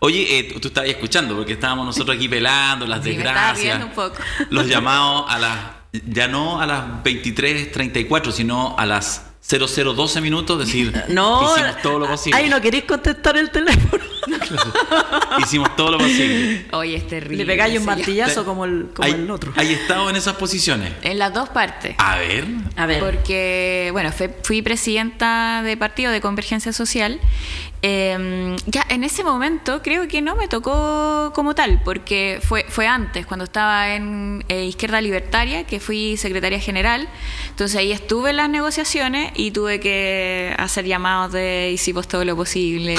Oye, tú estabas escuchando, porque estábamos nosotros aquí pelando las Sí, me estaba desgracias, riendo un poco. los llamados ya no a las 23:34, sino a las 00:12 minutos, decir, No, hicimos todo lo posible. Ay, ¿no queréis contestar el teléfono? Hicimos todo lo posible. Oye, es terrible. Le pegáis un eso ya. martillazo como el otro. ¿Hay estado en esas posiciones? En las dos partes. A ver. A ver. Porque, bueno, fui presidenta de partido de Convergencia Social. Ya en ese momento creo que no me tocó como tal, porque fue antes, cuando estaba en Izquierda Libertaria, que fui secretaria general. Entonces ahí estuve en las negociaciones y tuve que hacer llamados de hicimos todo lo posible.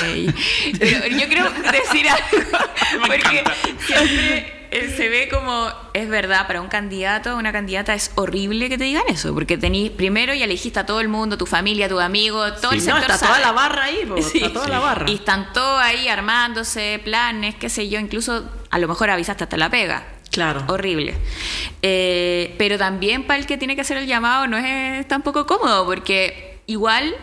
Pero yo quiero decir algo, porque siempre se ve como, es verdad, para un candidato, una candidata es horrible que te digan eso, porque primero ya elegiste a todo el mundo, tu familia, tus amigos, todo el sector. Está sabe. toda la barra ahí, po, Sí. está toda la barra. Y están todos ahí armándose, planes, qué sé yo, incluso a lo mejor avisaste hasta la pega. Claro. Horrible. Pero también para el que tiene que hacer el llamado no es tampoco cómodo, porque igual,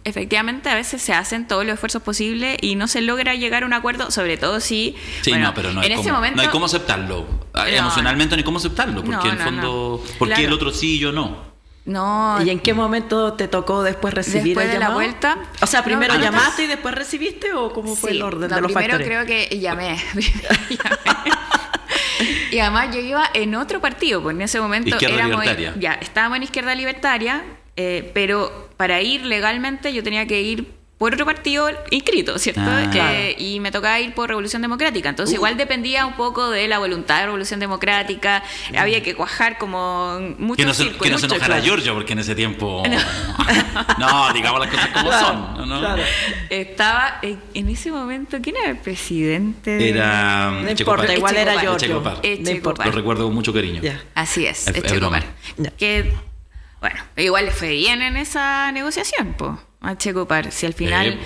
efectivamente, a veces se hacen todos los esfuerzos posibles y no se logra llegar a un acuerdo, sobre todo si... Sí, bueno, no, pero no en hay, ese cómo, momento, no hay cómo aceptarlo. Emocionalmente no hay cómo aceptarlo, porque en el fondo... ¿Por qué Claro. el otro sí y yo no? No. ¿Y en qué momento te tocó después recibir Después el de la llamado? vuelta. O sea, primero No, llamaste y después recibiste, ¿o cómo fue Sí, el orden no, de los primero factores? creo que llamé. Y además yo iba en otro partido, pues en ese momento Izquierda Libertaria. ya estábamos en Izquierda Libertaria, pero para ir legalmente yo tenía que ir por otro partido inscrito, ¿cierto? Claro. Y me tocaba ir por Revolución Democrática. Entonces igual dependía un poco de la voluntad de Revolución Democrática. Había que cuajar como muchos Que no se círculos. enojara Giorgio, porque en ese tiempo... No, digamos las cosas como Claro, son. ¿No? claro. Estaba en ese momento, ¿quién era el presidente? Era No Checopar. importa, igual era Checopar. Giorgio. Checopar. No importa. Checopar. Lo recuerdo con mucho cariño. Ya. Así es, Es broma. Checopar. Ya. Que, bueno, igual le fue bien en esa negociación, pues, a Checopar. Si al final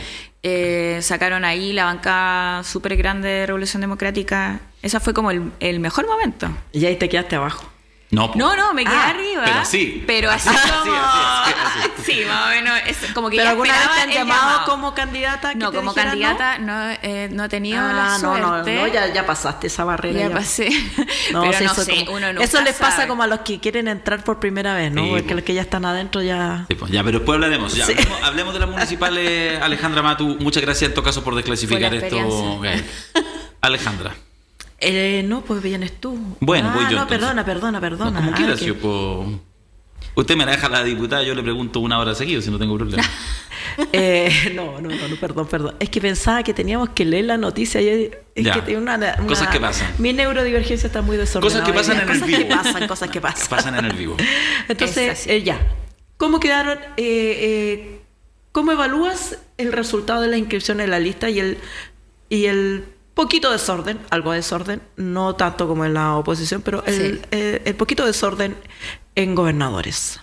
sacaron ahí la bancada súper grande de Revolución Democrática, esa fue como el mejor momento. Y ahí te quedaste abajo. No, po. No, me quedé Ah, arriba. pero sí. Pero así Así, como... así. Sí, más o menos. Es como que ¿Pero ya alguna vez te esperaba han el llamado llamado. como candidata? que No, te como dijeran candidata no he tenido la no, suerte. ya pasaste esa barrera. Ya pasé. No, Pero sí, no eso sé, como- uno nunca eso les pasa sabe. como a los que quieren entrar por primera vez, ¿no? Sí, Porque po. los que ya están adentro ya... Sí, pues, ya, pero después hablaremos. Ya, Sí. hablemos de las municipales. Alejandra Matu, muchas gracias en todo caso por desclasificar Por la esto. experiencia. Ok. Alejandra. No, pues vienes tú. Bueno, voy yo No, entonces. perdona. No, como quieras, yo puedo... Usted me la deja la diputada, yo le pregunto una hora seguida si no tengo problema. No, perdón. Es que pensaba que teníamos que leer la noticia y es Ya. que tiene una... Cosas que pasan. Mi neurodivergencia está muy desordenada. Cosas que pasan en el vivo. Cosas que pasan. Pasan en el vivo. Entonces, Es así. ya. ¿Cómo quedaron? ¿Cómo evalúas el resultado de la inscripción en la lista y el poquito desorden, algo de desorden, no tanto como en la oposición, pero el poquito desorden en gobernadores?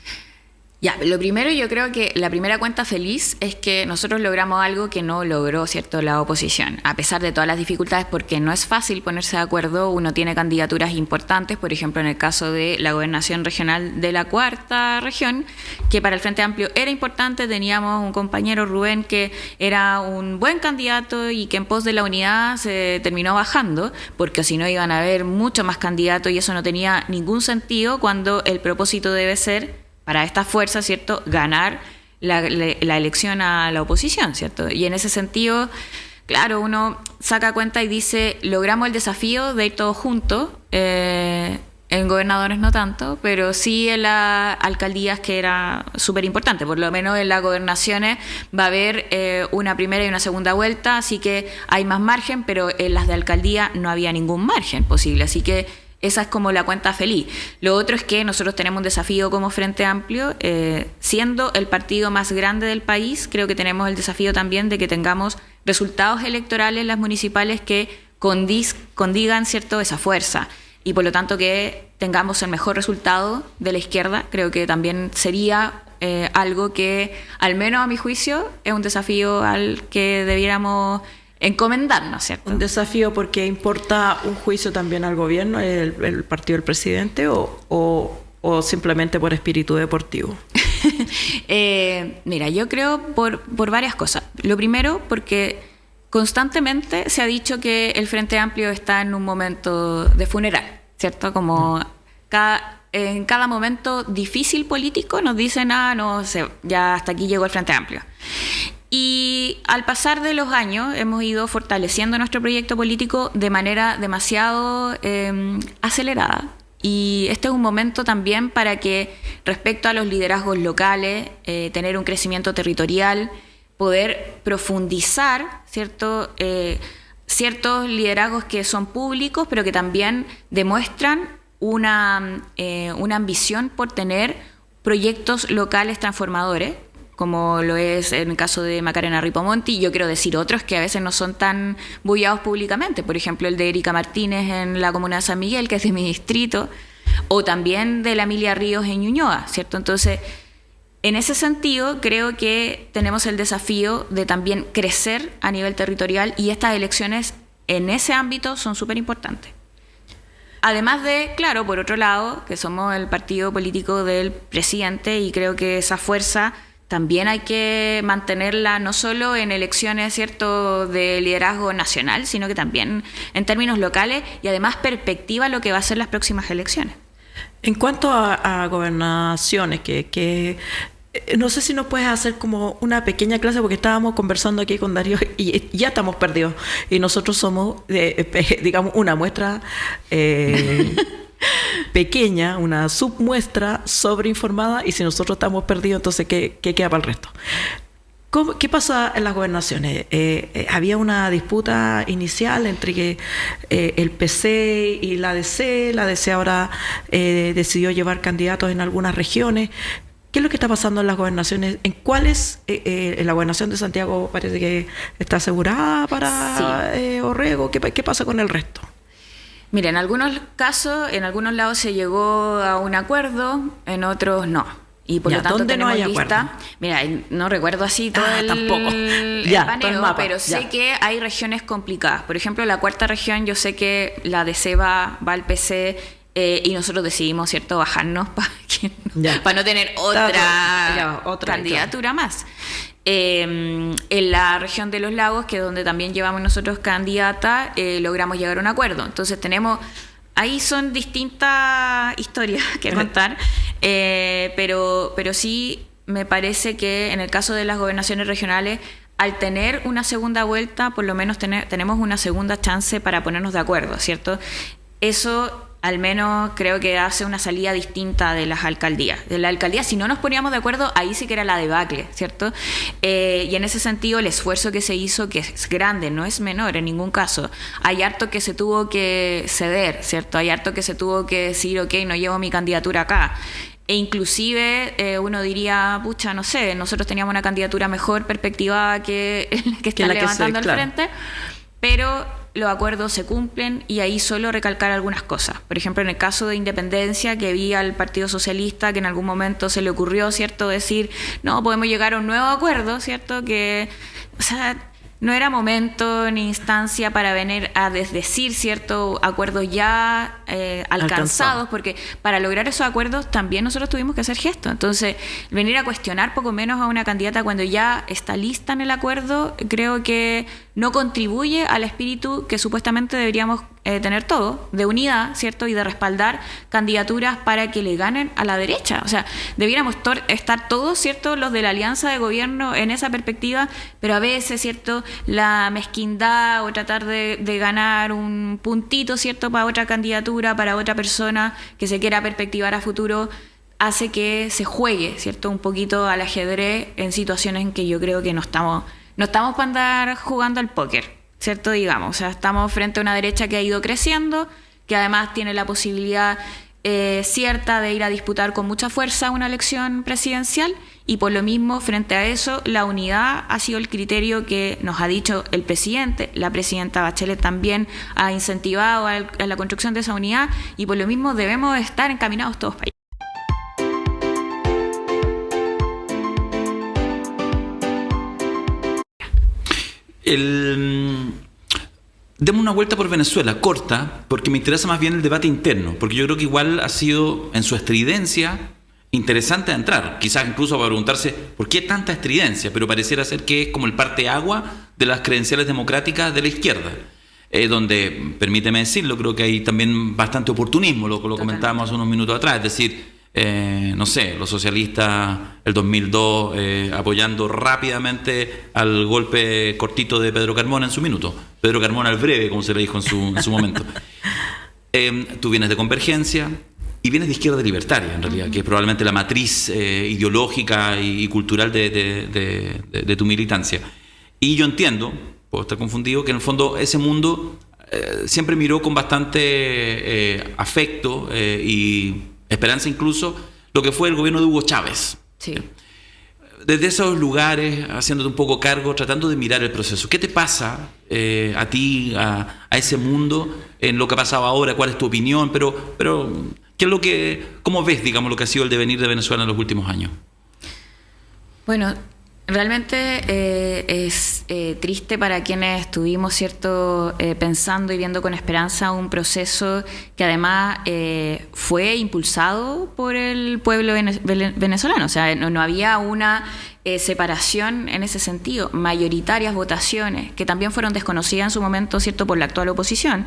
Ya, lo primero, yo creo que la primera cuenta feliz es que nosotros logramos algo que no logró, ¿cierto?, la oposición, a pesar de todas las dificultades, porque no es fácil ponerse de acuerdo. Uno tiene candidaturas importantes, por ejemplo, en el caso de la gobernación regional de la cuarta región, que para el Frente Amplio era importante. Teníamos un compañero, Rubén, que era un buen candidato y que en pos de la unidad se terminó bajando, porque si no iban a haber muchos más candidatos y eso no tenía ningún sentido cuando el propósito debe ser, para esta fuerza, ¿cierto?, ganar la elección a la oposición, ¿cierto? Y en ese sentido, claro, uno saca cuenta y dice, logramos el desafío de ir todos juntos, en gobernadores no tanto, pero sí en las alcaldías, que era súper importante. Por lo menos en las gobernaciones va a haber una primera y una segunda vuelta, así que hay más margen, pero en las de alcaldía no había ningún margen posible, así que esa es como la cuenta feliz. Lo otro es que nosotros tenemos un desafío como Frente Amplio, siendo el partido más grande del país. Creo que tenemos el desafío también de que tengamos resultados electorales en las municipales que condigan, ¿cierto?, esa fuerza. Y por lo tanto que tengamos el mejor resultado de la izquierda. Creo que también sería algo que, al menos a mi juicio, es un desafío al que debiéramos encomendarnos, ¿cierto? Un desafío porque importa un juicio también al gobierno, el partido del presidente, o simplemente por espíritu deportivo. Mira, yo creo por varias cosas. Lo primero, porque constantemente se ha dicho que el Frente Amplio está en un momento de funeral, ¿cierto? Como en cada momento difícil político nos dicen, no sé, ya hasta aquí llegó el Frente Amplio. Y al pasar de los años hemos ido fortaleciendo nuestro proyecto político de manera demasiado acelerada. Y este es un momento también para que, respecto a los liderazgos locales, tener un crecimiento territorial, poder profundizar, ¿cierto? Ciertos liderazgos que son públicos, pero que también demuestran una ambición por tener proyectos locales transformadores, como lo es en el caso de Macarena Ripomonti. Yo quiero decir otros que a veces no son tan bullados públicamente, por ejemplo el de Erika Martínez en la comuna de San Miguel, que es de mi distrito, o también de la Emilia Ríos en Ñuñoa, ¿cierto? Entonces, en ese sentido, creo que tenemos el desafío de también crecer a nivel territorial, y estas elecciones en ese ámbito son súper importantes. Además de, claro, por otro lado, que somos el partido político del presidente, y creo que esa fuerza también hay que mantenerla no solo en elecciones, ¿cierto?, de liderazgo nacional, sino que también en términos locales, y además perspectiva lo que va a ser las próximas elecciones. En cuanto a gobernaciones, que no sé si nos puedes hacer como una pequeña clase, porque estábamos conversando aquí con Darío y ya estamos perdidos. Y nosotros somos, digamos, una muestra pequeña, una submuestra sobreinformada, y si nosotros estamos perdidos, entonces ¿qué queda para el resto? ¿Qué pasa en las gobernaciones? Había una disputa inicial entre el PC y la DC. La DC ahora decidió llevar candidatos en algunas regiones. ¿Qué es lo que está pasando en las gobernaciones? ¿En cuáles? En la gobernación de Santiago parece que está asegurada para Orrego. ¿Qué pasa con el resto? Mira, en algunos casos, en algunos lados se llegó a un acuerdo, en otros no. Y por lo tanto tenemos no lista. Mira, no recuerdo así todo el paneo, pero sé que hay regiones complicadas. Por ejemplo, la cuarta región, yo sé que la DC va al PC, y nosotros decidimos, ¿cierto?, bajarnos para no tener otra candidatura más. En la región de los lagos, que es donde también llevamos nosotros candidata, logramos llegar a un acuerdo. Entonces ahí son distintas historias que contar, pero sí me parece que en el caso de las gobernaciones regionales, al tener una segunda vuelta, por lo menos tenemos una segunda chance para ponernos de acuerdo, ¿cierto? Eso al menos creo que hace una salida distinta de las alcaldías. De la alcaldía, si no nos poníamos de acuerdo, ahí sí que era la debacle, ¿cierto? Y en ese sentido, el esfuerzo que se hizo, que es grande, no es menor en ningún caso. Hay harto que se tuvo que ceder, ¿cierto? Hay harto que se tuvo que decir, ok, no llevo mi candidatura acá. E inclusive uno diría, pucha, no sé, nosotros teníamos una candidatura mejor perspectiva que está levantando al frente, pero los acuerdos se cumplen, y ahí solo recalcar algunas cosas. Por ejemplo, en el caso de Independencia, que vi al Partido Socialista que en algún momento se le ocurrió, ¿cierto?, decir, no, podemos llegar a un nuevo acuerdo, ¿cierto?, que, o sea, no era momento ni instancia para venir a desdecir, ¿cierto?, acuerdos ya alcanzados, porque para lograr esos acuerdos también nosotros tuvimos que hacer gestos. Entonces, venir a cuestionar poco menos a una candidata cuando ya está lista en el acuerdo, creo que no contribuye al espíritu que supuestamente deberíamos tener todos, de unidad, ¿cierto?, y de respaldar candidaturas para que le ganen a la derecha. O sea, debiéramos estar todos, ¿cierto?, los de la alianza de gobierno en esa perspectiva, pero a veces, ¿cierto?, la mezquindad o tratar de ganar un puntito, ¿cierto?, para otra candidatura, para otra persona que se quiera perspectivar a futuro, hace que se juegue, ¿cierto?, un poquito al ajedrez en situaciones en que yo creo que no estamos para andar jugando al póker, ¿cierto? Digamos, o sea, estamos frente a una derecha que ha ido creciendo, que además tiene la posibilidad cierta de ir a disputar con mucha fuerza una elección presidencial, y por lo mismo, frente a eso, la unidad ha sido el criterio que nos ha dicho el presidente. La presidenta Bachelet también ha incentivado a la construcción de esa unidad, y por lo mismo debemos estar encaminados todos para allá. Demos una vuelta por Venezuela, corta, porque me interesa más bien el debate interno, porque yo creo que igual ha sido, en su estridencia, interesante a entrar, quizás incluso para preguntarse por qué tanta estridencia, pero pareciera ser que es como el parteagua de las credenciales democráticas de la izquierda, donde, permíteme decirlo, creo que hay también bastante oportunismo, lo comentábamos hace unos minutos atrás, es decir, no sé, los socialistas el 2002 apoyando rápidamente al golpe cortito de Pedro Carmona en su minuto, Pedro Carmona al breve, como se le dijo en su momento. Tú vienes de Convergencia y vienes de izquierda libertaria, en realidad, que es probablemente la matriz ideológica y cultural de tu militancia. Y yo entiendo, puedo estar confundido, que en el fondo ese mundo siempre miró con bastante afecto y esperanza incluso lo que fue el gobierno de Hugo Chávez. Sí. Desde esos lugares, haciéndote un poco cargo, tratando de mirar el proceso. ¿Qué te pasa a ti, a ese mundo, en lo que ha pasado ahora? ¿Cuál es tu opinión? Pero ¿qué es lo que, cómo ves, digamos, lo que ha sido el devenir de Venezuela en los últimos años? Bueno, realmente es triste para quienes estuvimos, ¿cierto?, pensando y viendo con esperanza un proceso que además fue impulsado por el pueblo venezolano. O sea, no había una separación en ese sentido. Mayoritarias votaciones que también fueron desconocidas en su momento, ¿cierto?, por la actual oposición.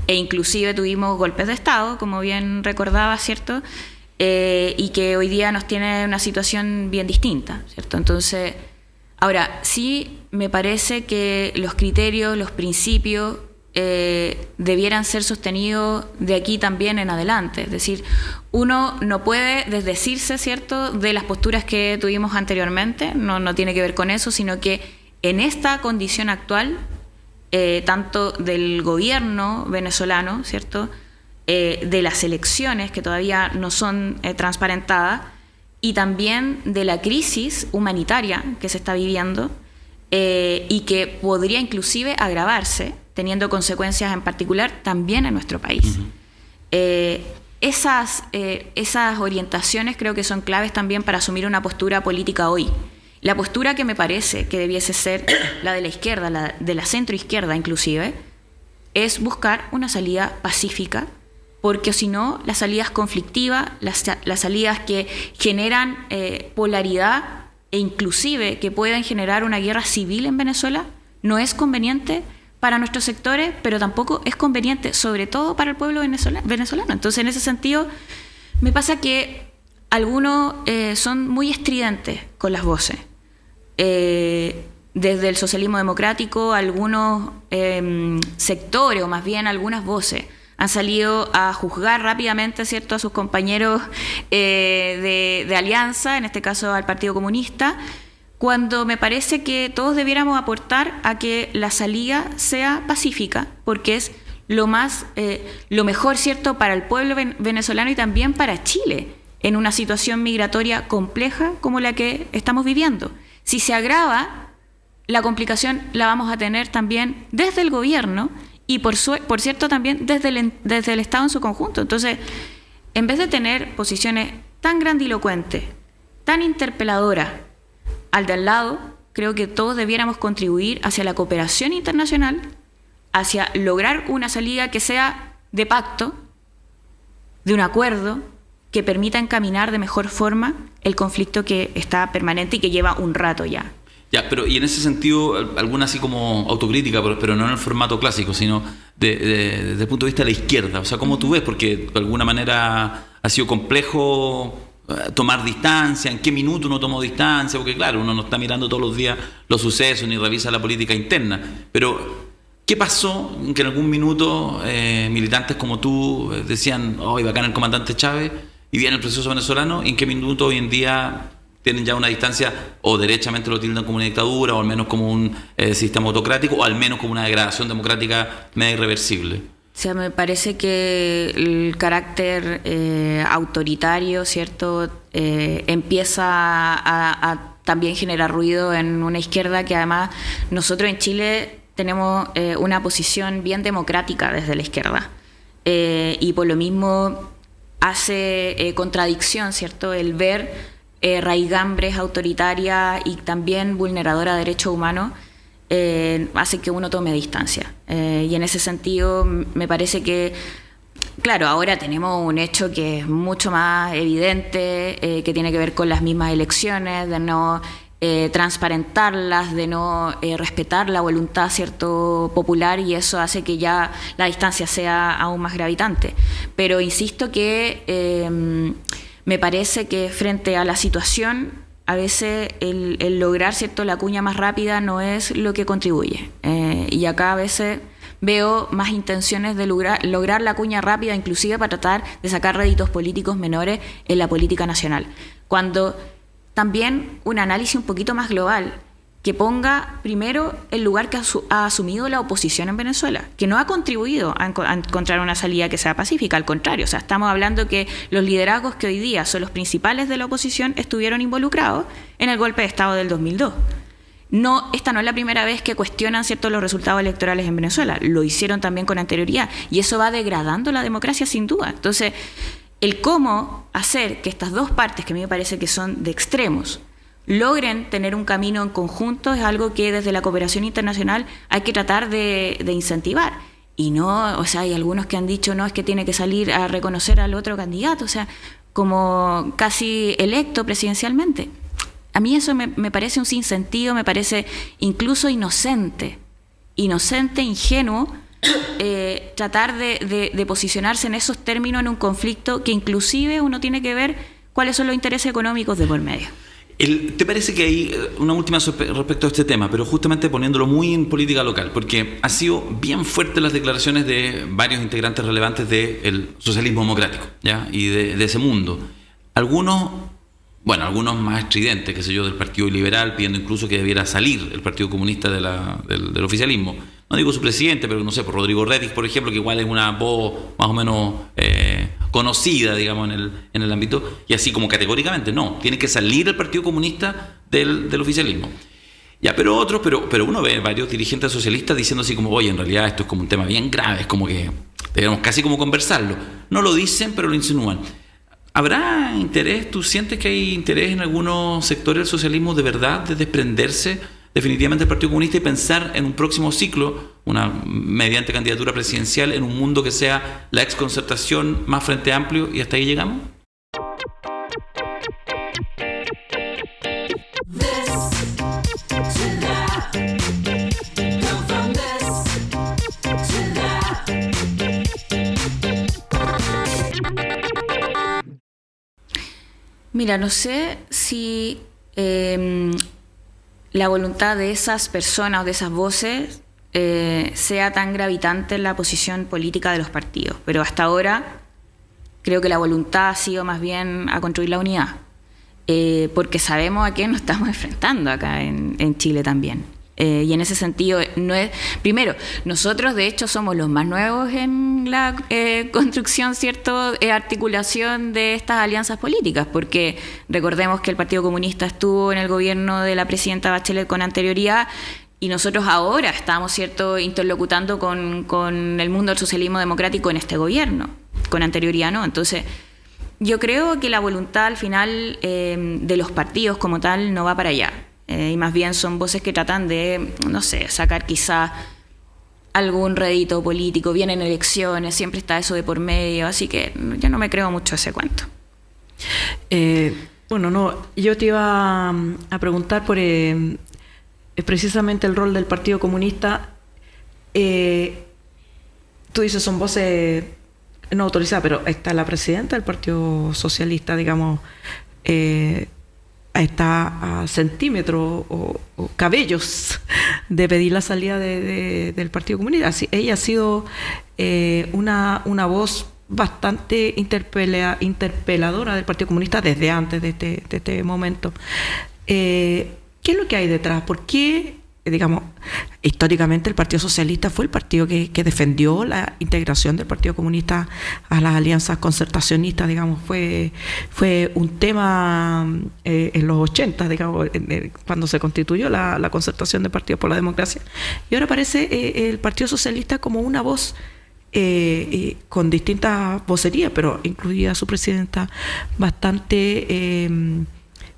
E inclusive tuvimos golpes de Estado, como bien recordaba, ¿cierto?, y que hoy día nos tiene una situación bien distinta, ¿cierto? Entonces, ahora, sí me parece que los criterios, los principios debieran ser sostenidos de aquí también en adelante. Es decir, uno no puede desdecirse, ¿cierto?, de las posturas que tuvimos anteriormente, no tiene que ver con eso, sino que en esta condición actual, tanto del gobierno venezolano, ¿cierto?, de las elecciones que todavía no son transparentadas y también de la crisis humanitaria que se está viviendo y que podría inclusive agravarse, teniendo consecuencias en particular también en nuestro país. Uh-huh. Esas orientaciones creo que son claves también para asumir una postura política hoy. La postura que me parece que debiese ser la de la izquierda, la de la centroizquierda inclusive, es buscar una salida pacífica, porque si no, las salidas conflictivas, las salidas que generan polaridad e inclusive que pueden generar una guerra civil en Venezuela, no es conveniente para nuestros sectores, pero tampoco es conveniente, sobre todo para el pueblo venezolano. Entonces, en ese sentido, me pasa que algunos son muy estridentes con las voces. Desde el socialismo democrático, algunos sectores, o más bien algunas voces, han salido a juzgar rápidamente, ¿cierto?, a sus compañeros de alianza, en este caso al Partido Comunista, cuando me parece que todos debiéramos aportar a que la salida sea pacífica, porque es lo mejor, ¿cierto?, para el pueblo venezolano y también para Chile, en una situación migratoria compleja como la que estamos viviendo. Si se agrava, la complicación la vamos a tener también desde el gobierno, y por cierto también desde el Estado en su conjunto. Entonces, en vez de tener posiciones tan grandilocuentes, tan interpeladoras al de al lado, creo que todos debiéramos contribuir hacia la cooperación internacional, hacia lograr una salida que sea de pacto, de un acuerdo, que permita encaminar de mejor forma el conflicto que está permanente y que lleva un rato ya. Ya, pero y en ese sentido, alguna así como autocrítica, pero no en el formato clásico, sino desde el punto de vista de la izquierda. O sea, ¿cómo tú ves? Porque de alguna manera ha sido complejo tomar distancia, en qué minuto uno tomó distancia, porque claro, uno no está mirando todos los días los sucesos ni revisa la política interna. Pero, ¿qué pasó en que en algún minuto militantes como tú decían, ¡ay, bacán el comandante Chávez! Y viene el proceso venezolano, ¿y en qué minuto hoy en día tienen ya una distancia, o derechamente lo tildan como una dictadura, o al menos como un sistema autocrático, o al menos como una degradación democrática media irreversible? O sea, me parece que el carácter autoritario, ¿cierto?, empieza a también generar ruido en una izquierda que además nosotros en Chile tenemos una posición bien democrática desde la izquierda. Y por lo mismo hace contradicción, ¿cierto?, el ver raigambres autoritarias y también vulneradora de derechos humanos, hace que uno tome distancia. Y en ese sentido me parece que Claro, ahora tenemos un hecho que es mucho más evidente, que tiene que ver con las mismas elecciones, de no transparentarlas, de no respetar la voluntad, cierto, popular, y eso hace que ya la distancia sea aún más gravitante. Pero insisto que me parece que frente a la situación, a veces el lograr, cierto, la cuña más rápida no es lo que contribuye. Y acá a veces veo más intenciones de lograr la cuña rápida, inclusive para tratar de sacar réditos políticos menores en la política nacional. Cuando también un análisis un poquito más global, que ponga primero el lugar que ha asumido la oposición en Venezuela, que no ha contribuido a encontrar una salida que sea pacífica, al contrario. O sea, estamos hablando que los liderazgos que hoy día son los principales de la oposición estuvieron involucrados en el golpe de Estado del 2002. Esta no es la primera vez que cuestionan, cierto, los resultados electorales en Venezuela. Lo hicieron también con anterioridad, y eso va degradando la democracia sin duda. Entonces, el cómo hacer que estas dos partes, que a mí me parece que son de extremos, logren tener un camino en conjunto es algo que desde la cooperación internacional hay que tratar de incentivar. Y no, o sea, hay algunos que han dicho, no, es que tiene que salir a reconocer al otro candidato, o sea, como casi electo presidencialmente. A mí eso me parece un sinsentido, me parece incluso inocente, ingenuo, tratar de posicionarse en esos términos en un conflicto que inclusive uno tiene que ver cuáles son los intereses económicos de por medio. ¿Te parece que hay una última respecto a este tema, pero justamente poniéndolo muy en política local? Porque ha sido bien fuertes las declaraciones de varios integrantes relevantes del socialismo democrático, ¿ya? Y de ese mundo. Algunos más estridentes, qué sé yo, del Partido Liberal, pidiendo incluso que debiera salir el Partido Comunista del oficialismo. No digo su presidente, pero no sé, por Rodrigo Rettig, por ejemplo, que igual es una voz más o menos conocida, digamos, en el ámbito, y así como categóricamente, no, tiene que salir el Partido Comunista del oficialismo. Ya, pero uno ve varios dirigentes socialistas diciendo así como, oye, en realidad esto es como un tema bien grave, es como que debemos casi como conversarlo. No lo dicen, pero lo insinúan. ¿Habrá interés? ¿Tú sientes que hay interés en algunos sectores del socialismo de verdad de desprenderse definitivamente del Partido Comunista y pensar en un próximo ciclo, mediante candidatura presidencial, en un mundo que sea la exconcertación más Frente Amplio, y hasta ahí llegamos? Mira, no sé si la voluntad de esas personas o de esas voces sea tan gravitante en la posición política de los partidos, pero hasta ahora creo que la voluntad ha sido más bien a construir la unidad, porque sabemos a qué nos estamos enfrentando acá en Chile también. Y en ese sentido, primero, nosotros de hecho somos los más nuevos en la construcción, ¿cierto?, articulación de estas alianzas políticas, porque recordemos que el Partido Comunista estuvo en el gobierno de la presidenta Bachelet con anterioridad, y nosotros ahora estamos, ¿cierto?, interlocutando con el mundo del socialismo democrático en este gobierno, con anterioridad no. Entonces, yo creo que la voluntad al final de los partidos como tal no va para allá. Y más bien son voces que tratan de, no sé, sacar quizás algún rédito político, vienen elecciones, siempre está eso de por medio, así que yo no me creo mucho ese cuento. Yo te iba a preguntar por precisamente el rol del Partido Comunista. Tú dices son voces no autorizadas, pero está la presidenta del Partido Socialista, digamos, está a centímetros o cabellos de pedir la salida del Partido Comunista. Ella ha sido una voz bastante interpeladora del Partido Comunista desde antes de este momento. ¿Qué es lo que hay detrás? ¿Por qué, digamos, históricamente el Partido Socialista fue el partido que defendió la integración del Partido Comunista a las alianzas concertacionistas, digamos, fue un tema en los 80, digamos, cuando se constituyó la concertación del Partido por la Democracia, y ahora aparece el Partido Socialista como una voz con distintas vocerías, pero incluida su presidenta bastante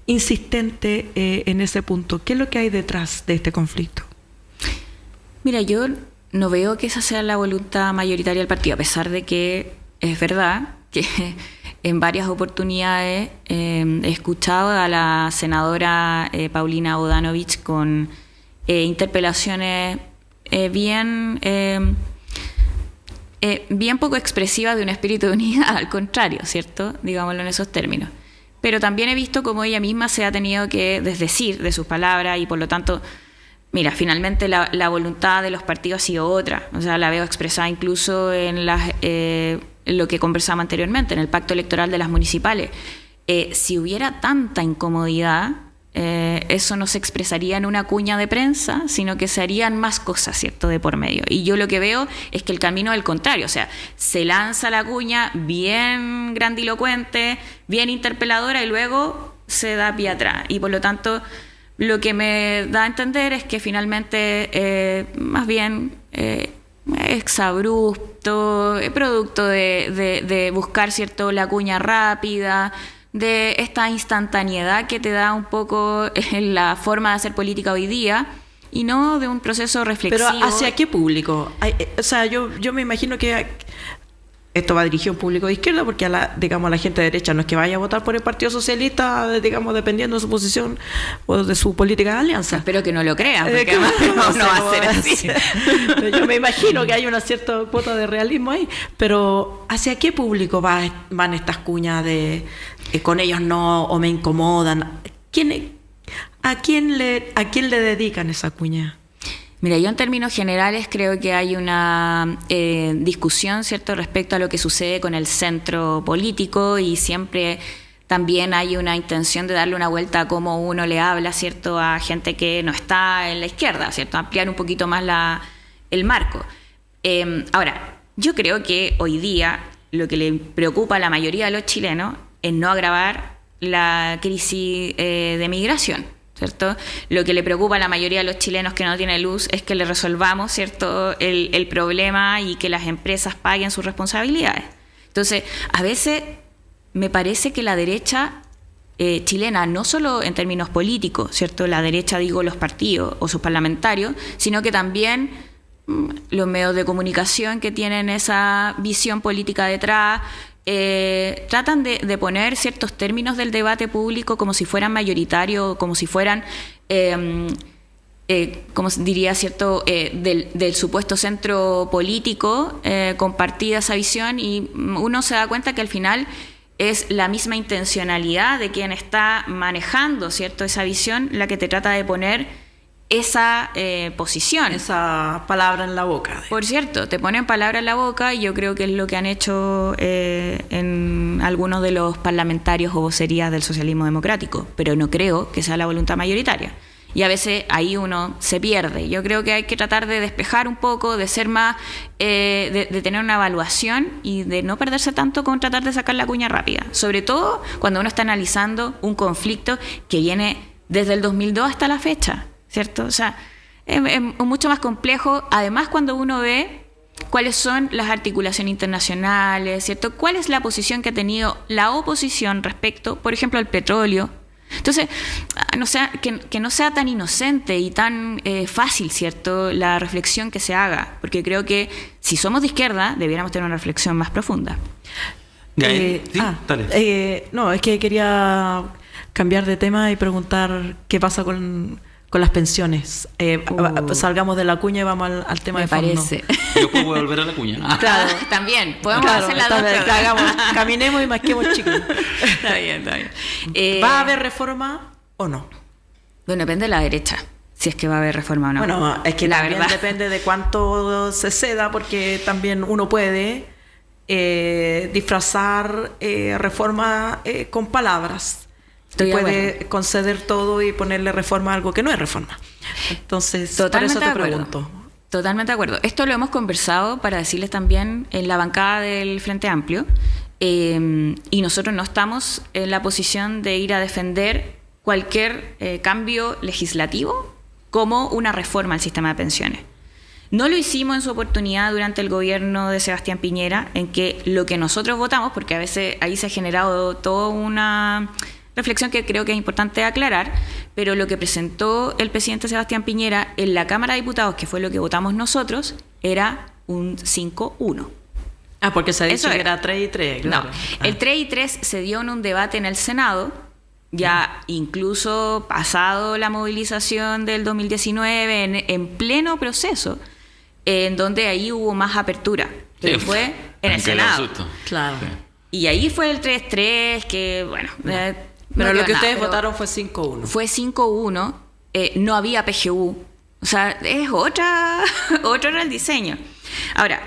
insistente en ese punto. ¿Qué es lo que hay detrás de este conflicto? Mira, yo no veo que esa sea la voluntad mayoritaria del partido, a pesar de que es verdad que en varias oportunidades he escuchado a la senadora Paulina Bodanovich con interpelaciones bien poco expresivas de un espíritu de unidad, al contrario, ¿cierto? Digámoslo en esos términos. Pero también he visto cómo ella misma se ha tenido que desdecir de sus palabras y por lo tanto, mira, finalmente la voluntad de los partidos ha sido otra. O sea, la veo expresada incluso en lo que conversamos anteriormente, en el pacto electoral de las municipales. Si hubiera tanta incomodidad, eso no se expresaría en una cuña de prensa, sino que se harían más cosas, ¿cierto?, de por medio. Y yo lo que veo es que el camino es el contrario, o sea, se lanza la cuña bien grandilocuente, bien interpeladora y luego se da pie atrás. Y por lo tanto, lo que me da a entender es que finalmente, más bien, exabrupto, producto de buscar, ¿cierto?, la cuña rápida, de esta instantaneidad que te da un poco la forma de hacer política hoy día y no de un proceso reflexivo. Pero ¿hacia qué público? O sea, yo me imagino que esto va dirigido a un público de izquierda porque digamos, a la gente de derecha no es que vaya a votar por el Partido Socialista, digamos, dependiendo de su posición o de su política de alianza. Espero que no lo crean, porque no va a ser así. Yo me imagino que hay una cierta cuota de realismo ahí, pero ¿hacia qué público van estas cuñas de con ellos no o me incomodan? ¿A quién le dedican esa cuña? Mira, yo en términos generales creo que hay una discusión, ¿cierto?, respecto a lo que sucede con el centro político y siempre también hay una intención de darle una vuelta a cómo uno le habla, ¿cierto?, a gente que no está en la izquierda, ¿cierto?, ampliar un poquito más el marco. Ahora, yo creo que hoy día lo que le preocupa a la mayoría de los chilenos es no agravar la crisis de migración, ¿cierto? Lo que le preocupa a la mayoría de los chilenos que no tienen luz es que le resolvamos, ¿cierto?, el problema y que las empresas paguen sus responsabilidades. Entonces, a veces me parece que la derecha chilena, no solo en términos políticos, ¿cierto?, la derecha, digo, los partidos o sus parlamentarios, sino que también los medios de comunicación que tienen esa visión política detrás, tratan de poner ciertos términos del debate público como si fueran mayoritarios, como si fueran, como diría, cierto, del supuesto centro político, compartida esa visión, y uno se da cuenta que al final es la misma intencionalidad de quien está manejando, ¿cierto?, esa visión la que te trata de poner esa posición. Esa palabra en la boca. Por cierto, te ponen palabra en la boca y yo creo que es lo que han hecho en algunos de los parlamentarios o vocerías del socialismo democrático, pero no creo que sea la voluntad mayoritaria. Y a veces ahí uno se pierde. Yo creo que hay que tratar de despejar un poco, de ser más, de tener una evaluación y de no perderse tanto con tratar de sacar la cuña rápida. Sobre todo cuando uno está analizando un conflicto que viene desde el 2002 hasta la fecha, ¿cierto? O sea, es mucho más complejo. Además, cuando uno ve cuáles son las articulaciones internacionales, ¿cierto? ¿Cuál es la posición que ha tenido la oposición respecto, por ejemplo, al petróleo? Entonces, que no sea tan inocente y tan fácil, ¿cierto?, la reflexión que se haga, porque creo que si somos de izquierda debiéramos tener una reflexión más profunda. ¿Sí? Dale. No, es que quería cambiar de tema y preguntar qué pasa con las pensiones. Salgamos de la cuña y vamos al tema de fondo. Me parece. Yo puedo volver a la cuña. Claro, también. Podemos hacer la dos. Caminemos y masquemos, chicos. Está bien. ¿Va a haber reforma o no? Bueno, depende de la derecha, si es que va a haber reforma o no. Bueno, es que la también verdad depende de cuánto se ceda, porque también uno puede disfrazar reforma con palabras. Puede conceder todo y ponerle reforma a algo que no es reforma. Entonces, totalmente por eso te pregunto. Totalmente de acuerdo. Esto lo hemos conversado, para decirles también, en la bancada del Frente Amplio, y nosotros no estamos en la posición de ir a defender cualquier cambio legislativo como una reforma al sistema de pensiones. No lo hicimos en su oportunidad durante el gobierno de Sebastián Piñera, en que lo que nosotros votamos, porque a veces ahí se ha generado toda una reflexión que creo que es importante aclarar, pero lo que presentó el presidente Sebastián Piñera en la Cámara de Diputados, que fue lo que votamos nosotros, era un 5-1. Porque se ha dicho Eso que era. era 3 y 3, claro. No, el 3 y 3 se dio en un debate en el Senado, ya incluso pasado la movilización del 2019, en pleno proceso, en donde ahí hubo más apertura. Pero Sí, fue en el aunque el Senado. asusto. Claro. Sí. Y ahí fue el 3-3, que bueno... Pero no lo quedó que nada, ustedes pero votaron fue 5-1. fue 5-1, no había PGU. O sea, es otro era el diseño. Ahora,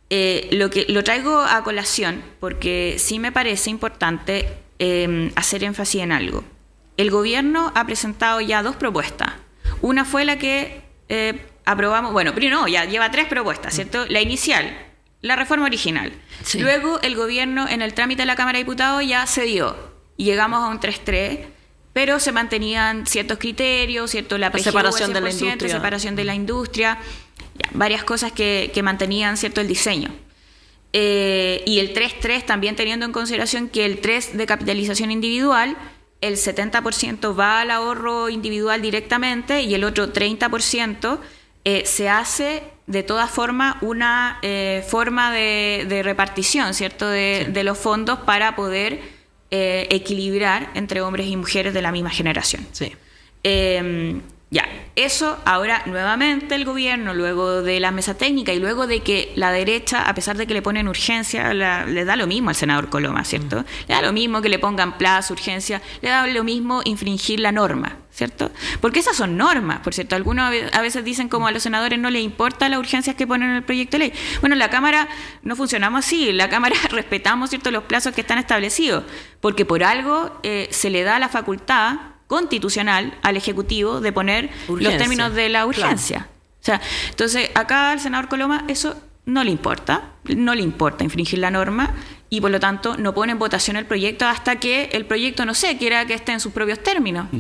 lo traigo a colación porque sí me parece importante hacer énfasis en algo. El gobierno ha presentado ya 2 propuestas. Una fue la que aprobamos, bueno, primero no, ya lleva 3 propuestas, ¿cierto? La inicial, la reforma original. Sí. Luego el gobierno en el trámite de la Cámara de Diputados ya cedió y llegamos a un 3-3, pero se mantenían ciertos criterios, ¿cierto? La PGU, separación de la 100%, industria. separación de la industria, ya, varias cosas que mantenían, ¿cierto?, el diseño. Y el 3-3 también teniendo en consideración que el 3 de capitalización individual, el 70% va al ahorro individual directamente y el otro 30% se hace de todas formas una forma de repartición, ¿cierto?, de los fondos para poder equilibrar entre hombres y mujeres de la misma generación. Sí. Ya, eso ahora nuevamente el gobierno, luego de la mesa técnica y luego de que la derecha, a pesar de que le ponen urgencia, le da lo mismo al senador Coloma, ¿cierto? Le da lo mismo que le pongan plazo, urgencia, le da lo mismo infringir la norma, ¿cierto? Porque esas son normas, por cierto. Algunos a veces dicen como a los senadores no les importa las urgencias que ponen en el proyecto de ley. Bueno, en la Cámara no funcionamos así, en la Cámara respetamos, ¿cierto?, los plazos que están establecidos, porque por algo se le da la facultad constitucional al Ejecutivo de poner Urgencia. los términos de la urgencia. Claro. O sea, entonces acá al senador Coloma eso no le importa infringir la norma y por lo tanto no pone en votación el proyecto hasta que el proyecto, no sé, quiera que esté en sus propios términos. O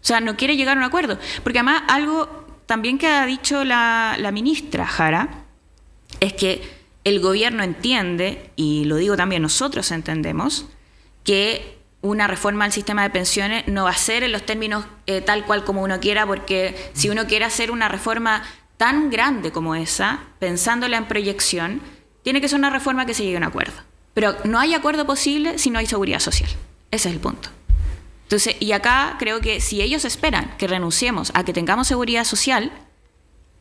sea, no quiere llegar a un acuerdo. Porque además algo también que ha dicho la ministra Jara es que el gobierno entiende, y lo digo también nosotros entendemos, que una reforma al sistema de pensiones no va a ser en los términos tal cual como uno quiera, porque si uno quiere hacer una reforma tan grande como esa, pensándola en proyección, tiene que ser una reforma que se llegue a un acuerdo. Pero no hay acuerdo posible si no hay seguridad social. Ese es el punto. Entonces, y acá creo que si ellos esperan que renunciemos a que tengamos seguridad social,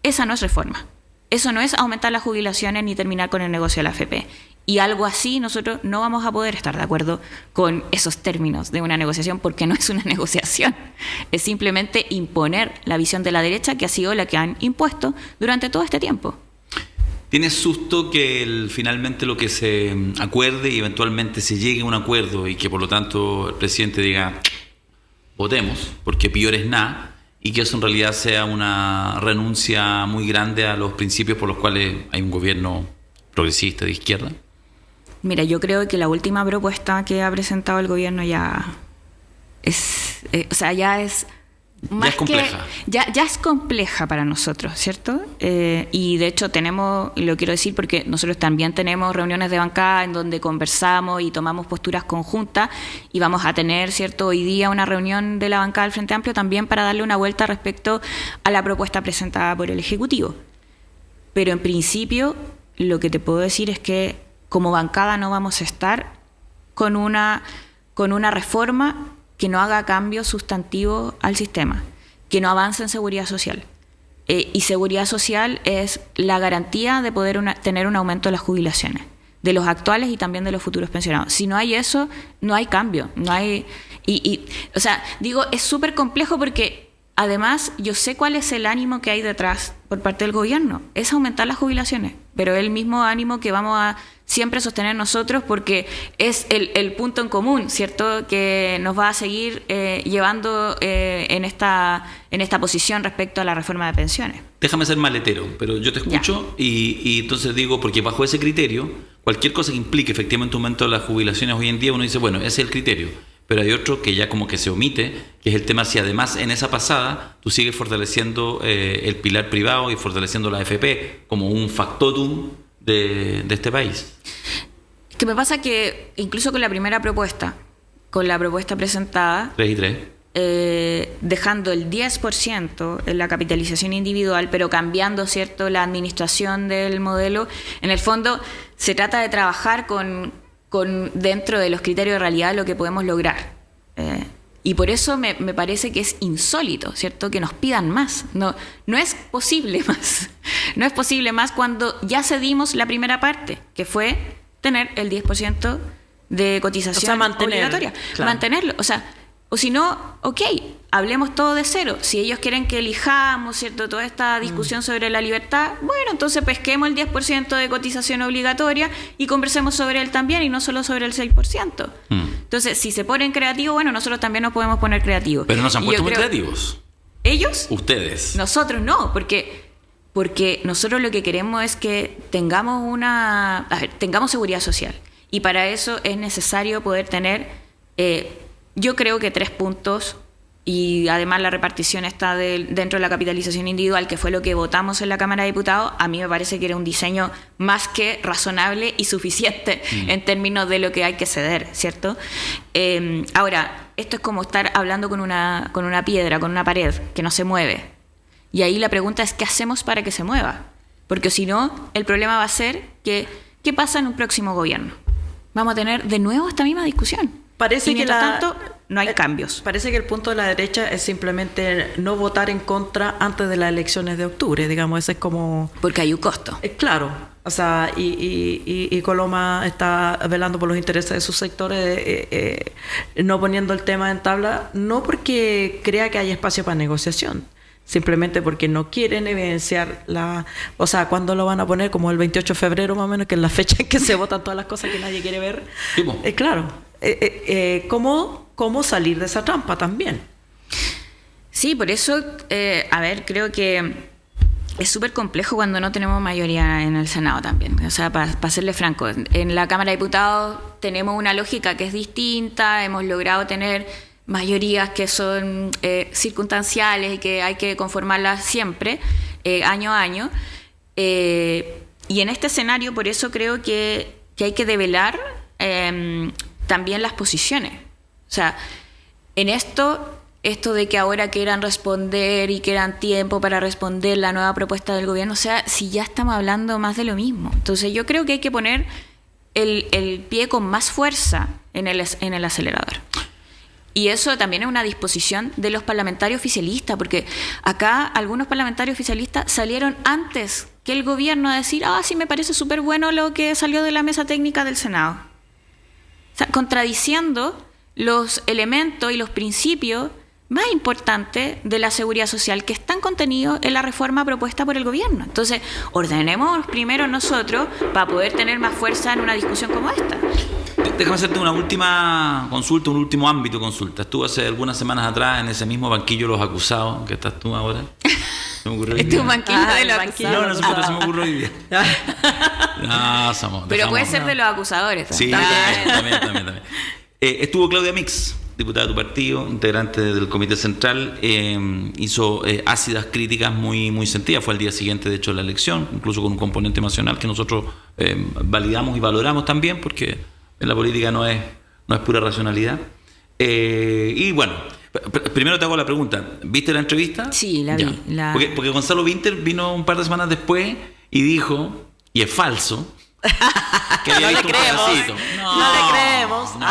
esa no es reforma. Eso no es aumentar las jubilaciones ni terminar con el negocio de la AFP. Y algo así nosotros no vamos a poder estar de acuerdo con esos términos de una negociación porque no es una negociación. Es simplemente imponer la visión de la derecha que ha sido la que han impuesto durante todo este tiempo. ¿Tienes susto que finalmente lo que se acuerde y eventualmente se llegue a un acuerdo y que por lo tanto el presidente diga votemos porque peor es nada y que eso en realidad sea una renuncia muy grande a los principios por los cuales hay un gobierno progresista de izquierda? Mira, yo creo que la última propuesta que ha presentado el gobierno ya es, ya es más compleja. Ya es compleja para nosotros, ¿cierto? Y de hecho tenemos, y lo quiero decir porque nosotros también tenemos reuniones de bancada en donde conversamos y tomamos posturas conjuntas y vamos a tener, ¿cierto?, hoy día una reunión de la bancada del Frente Amplio también para darle una vuelta respecto a la propuesta presentada por el Ejecutivo. Pero en principio lo que te puedo decir es que como bancada no vamos a estar con una reforma que no haga cambios sustantivos al sistema, que no avance en seguridad social. Y seguridad social es la garantía de poder tener un aumento de las jubilaciones, de los actuales y también de los futuros pensionados. Si no hay eso, no hay cambio. No hay, o sea, digo, es súper complejo porque además yo sé cuál es el ánimo que hay detrás por parte del gobierno, es aumentar las jubilaciones, pero es el mismo ánimo que vamos a siempre sostener nosotros porque es el punto en común, ¿cierto?, que nos va a seguir llevando en esta posición respecto a la reforma de pensiones. Déjame ser maletero, pero yo te escucho y entonces digo, porque bajo ese criterio, cualquier cosa que implique efectivamente un aumento de las jubilaciones hoy en día, uno dice, bueno, ese es el criterio. Pero hay otro que ya como que se omite, que es el tema si además en esa pasada tú sigues fortaleciendo el pilar privado y fortaleciendo la AFP como un factotum de este país. Que me pasa que incluso con la primera propuesta, con la propuesta presentada, 3 y 3. dejando el 10% en la capitalización individual, pero cambiando, ¿cierto?, la administración del modelo. En el fondo, se trata de trabajar con dentro de los criterios de realidad lo que podemos lograr. Y por eso me parece que es insólito, ¿cierto?, que nos pidan más. No es posible más. No es posible más cuando ya cedimos la primera parte, que fue tener el 10% de cotización obligatoria. Claro. Mantenerlo. O si no, ok, hablemos todo de cero. Si ellos quieren que elijamos, ¿cierto?, toda esta discusión sobre la libertad, bueno, entonces pesquemos el 10% de cotización obligatoria y conversemos sobre él también y no solo sobre el 6%. Entonces, si se ponen creativos, bueno, nosotros también nos podemos poner creativos. Pero no se han puesto muy creativos. ¿Ellos? Ustedes. Nosotros no, porque nosotros lo que queremos es que tengamos seguridad social. Y para eso es necesario poder tener, yo creo que 3 puntos, y además la repartición está dentro de la capitalización individual, que fue lo que votamos en la Cámara de Diputados. A mí me parece que era un diseño más que razonable y suficiente en términos de lo que hay que ceder, ¿cierto? Ahora, esto es como estar hablando con una piedra, con una pared que no se mueve. Y ahí la pregunta es, ¿qué hacemos para que se mueva? Porque si no, el problema va a ser que, ¿qué pasa en un próximo gobierno? Vamos a tener de nuevo esta misma discusión. Parece y mientras tanto, no hay cambios. Parece que el punto de la derecha es simplemente no votar en contra antes de las elecciones de octubre, digamos, ese es como... Porque hay un costo. Claro, y Coloma está velando por los intereses de sus sectores, no poniendo el tema en tabla, no porque crea que hay espacio para negociación, simplemente porque no quieren evidenciar ¿cuándo lo van a poner? Como el 28 de febrero más o menos, que es la fecha en que se votan todas las cosas que nadie quiere ver. Claro. ¿Cómo salir de esa trampa también? Sí, por eso, creo que es súper complejo cuando no tenemos mayoría en el Senado también. Para serle franco, en la Cámara de Diputados tenemos una lógica que es distinta, hemos logrado tener mayorías que son circunstanciales y que hay que conformarlas siempre, año a año. Y en este escenario, por eso creo que hay que develar también las posiciones. En esto de que ahora quieran responder y quieran tiempo para responder la nueva propuesta del gobierno, si ya estamos hablando más de lo mismo. Entonces yo creo que hay que poner el pie con más fuerza en el acelerador. Y eso también es una disposición de los parlamentarios oficialistas, porque acá algunos parlamentarios oficialistas salieron antes que el gobierno a decir, sí, me parece súper bueno lo que salió de la mesa técnica del Senado. Contradiciendo los elementos y los principios más importantes de la seguridad social que están contenidos en la reforma propuesta por el gobierno. Entonces, ordenémonos primero nosotros para poder tener más fuerza en una discusión como esta. Déjame hacerte una última consulta, un último ámbito de consulta. Estuve hace algunas semanas atrás en ese mismo banquillo de los acusados, que estás tú ahora. Se me ocurrió hoy día. Es tu banquillo de los acusados. No, se me ocurrió hoy día. Pero puede ser de los acusadores. Sí, también. Estuvo Claudia Mix, diputada de tu partido, integrante del Comité Central, hizo ácidas críticas muy, muy sentidas. Fue al día siguiente, de hecho, de la elección, incluso con un componente nacional que nosotros validamos y valoramos también, porque en la política no es pura racionalidad. Y bueno, primero te hago la pregunta. ¿Viste la entrevista? Sí, la vi. Porque Gonzalo Winter vino un par de semanas después y dijo, y es falso, que había visto un pedacito. No le creemos. No,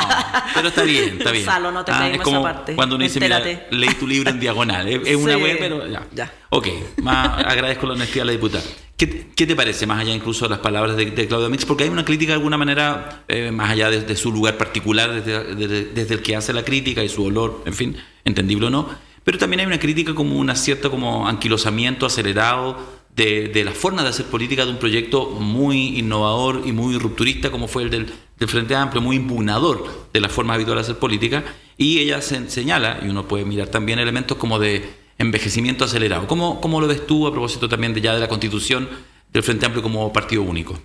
pero está bien. Gonzalo, no te creemos es como esa parte. cuando uno dice, Entérate. mira, leí tu libro en diagonal. Es una web, pero ya. Ok, agradezco la honestidad de la diputada. ¿Qué te parece, más allá incluso de las palabras de Claudia Mix? Porque hay una crítica de alguna manera, más allá de su lugar particular, desde el que hace la crítica y su olor, en fin, entendible o no, pero también hay una crítica como una cierta como anquilosamiento acelerado de la forma de hacer política de un proyecto muy innovador y muy rupturista como fue el del Frente Amplio, muy impugnador de la forma habitual de hacer política, y ella señala, y uno puede mirar también elementos como de envejecimiento acelerado. ¿Cómo lo ves tú a propósito también de la constitución del Frente Amplio como partido único?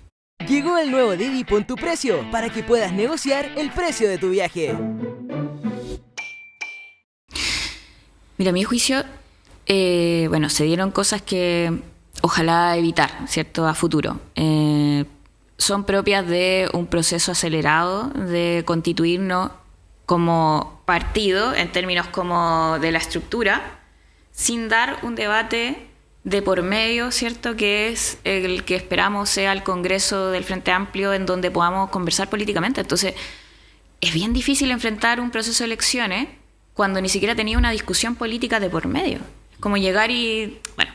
Llegó el nuevo Didi Pon tu Precio para que puedas negociar el precio de tu viaje. Mira, a mi juicio, se dieron cosas que ojalá evitar, ¿cierto?, a futuro. Son propias de un proceso acelerado de constituirnos como partido, en términos como de la estructura, sin dar un debate de por medio, ¿cierto? Que es el que esperamos sea el Congreso del Frente Amplio, en donde podamos conversar políticamente. Entonces, es bien difícil enfrentar un proceso de elecciones cuando ni siquiera tenía una discusión política de por medio. Es como llegar y... Bueno,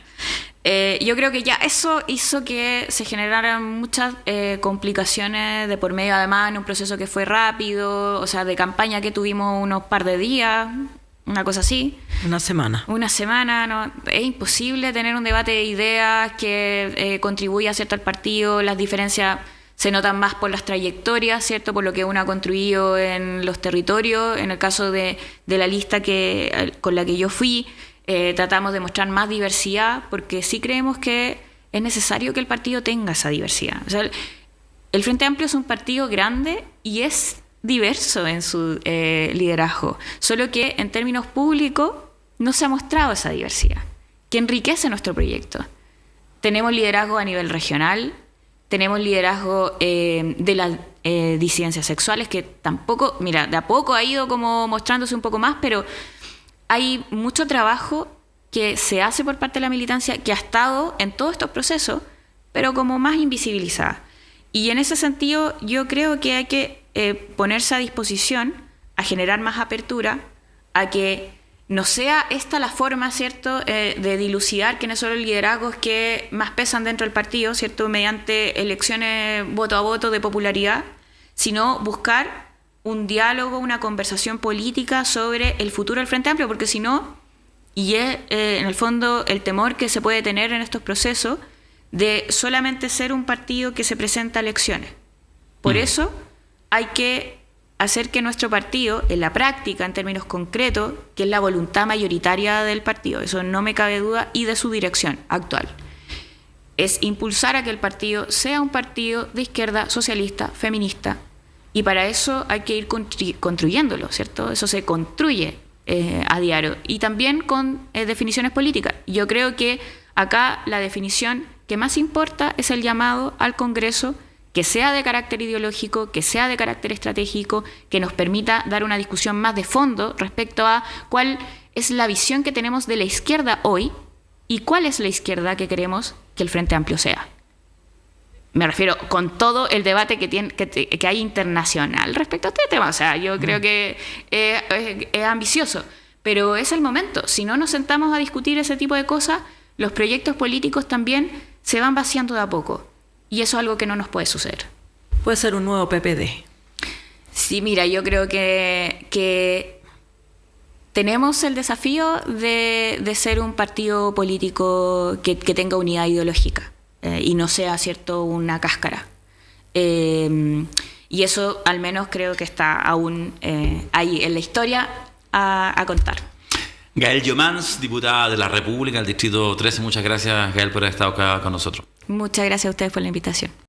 yo creo que ya eso hizo que se generaran muchas complicaciones de por medio, además en un proceso que fue rápido, o sea, de campaña que tuvimos unos par de días, una cosa así. Una semana. Una semana, ¿no? Es imposible tener un debate de ideas que contribuya, ¿cierto?, al partido. Las diferencias se notan más por las trayectorias, ¿cierto?, por lo que uno ha construido en los territorios. En el caso de la lista con la que yo fui, tratamos de mostrar más diversidad, porque sí creemos que es necesario que el partido tenga esa diversidad. O sea, el Frente Amplio es un partido grande y es diverso en su liderazgo, solo que en términos públicos no se ha mostrado esa diversidad, que enriquece nuestro proyecto. Tenemos liderazgo a nivel regional, tenemos liderazgo de las disidencias sexuales, que tampoco, mira, de a poco ha ido como mostrándose un poco más, pero hay mucho trabajo que se hace por parte de la militancia que ha estado en todos estos procesos, pero como más invisibilizada. Y en esse sentido yo creo que hay que ponerse a disposición a generar más apertura, a que no sea esta la forma, ¿cierto?, de dilucidar quiénes son los liderazgos que más pesan dentro del partido, ¿cierto?, mediante elecciones voto a voto de popularidad, sino buscar un diálogo, una conversación política sobre el futuro del Frente Amplio, porque si no, y es en el fondo el temor que se puede tener en estos procesos de solamente ser un partido que se presenta a elecciones. Por eso hay que hacer que nuestro partido, en la práctica, en términos concretos, que es la voluntad mayoritaria del partido, eso no me cabe duda, y de su dirección actual, es impulsar a que el partido sea un partido de izquierda, socialista, feminista, y para eso hay que ir construyéndolo, ¿cierto? Eso se construye a diario, y también con definiciones políticas. Yo creo que acá la definición que más importa es el llamado al Congreso, que sea de carácter ideológico, que sea de carácter estratégico, que nos permita dar una discusión más de fondo respecto a cuál es la visión que tenemos de la izquierda hoy y cuál es la izquierda que queremos que el Frente Amplio sea. Me refiero con todo el debate que hay internacional respecto a este tema. O sea, yo creo que es ambicioso, pero es el momento. Si no nos sentamos a discutir ese tipo de cosas, los proyectos políticos también se van vaciando de a poco. Y eso es algo que no nos puede suceder. Puede ser un nuevo PPD. Sí, mira, yo creo que tenemos el desafío de ser un partido político que tenga unidad ideológica y no sea, ¿cierto?, una cáscara. Y eso al menos creo que está aún ahí en la historia a contar. Gael Llomans, diputada de la República, del Distrito 13. Muchas gracias, Gael, por haber estado acá con nosotros. Muchas gracias a ustedes por la invitación.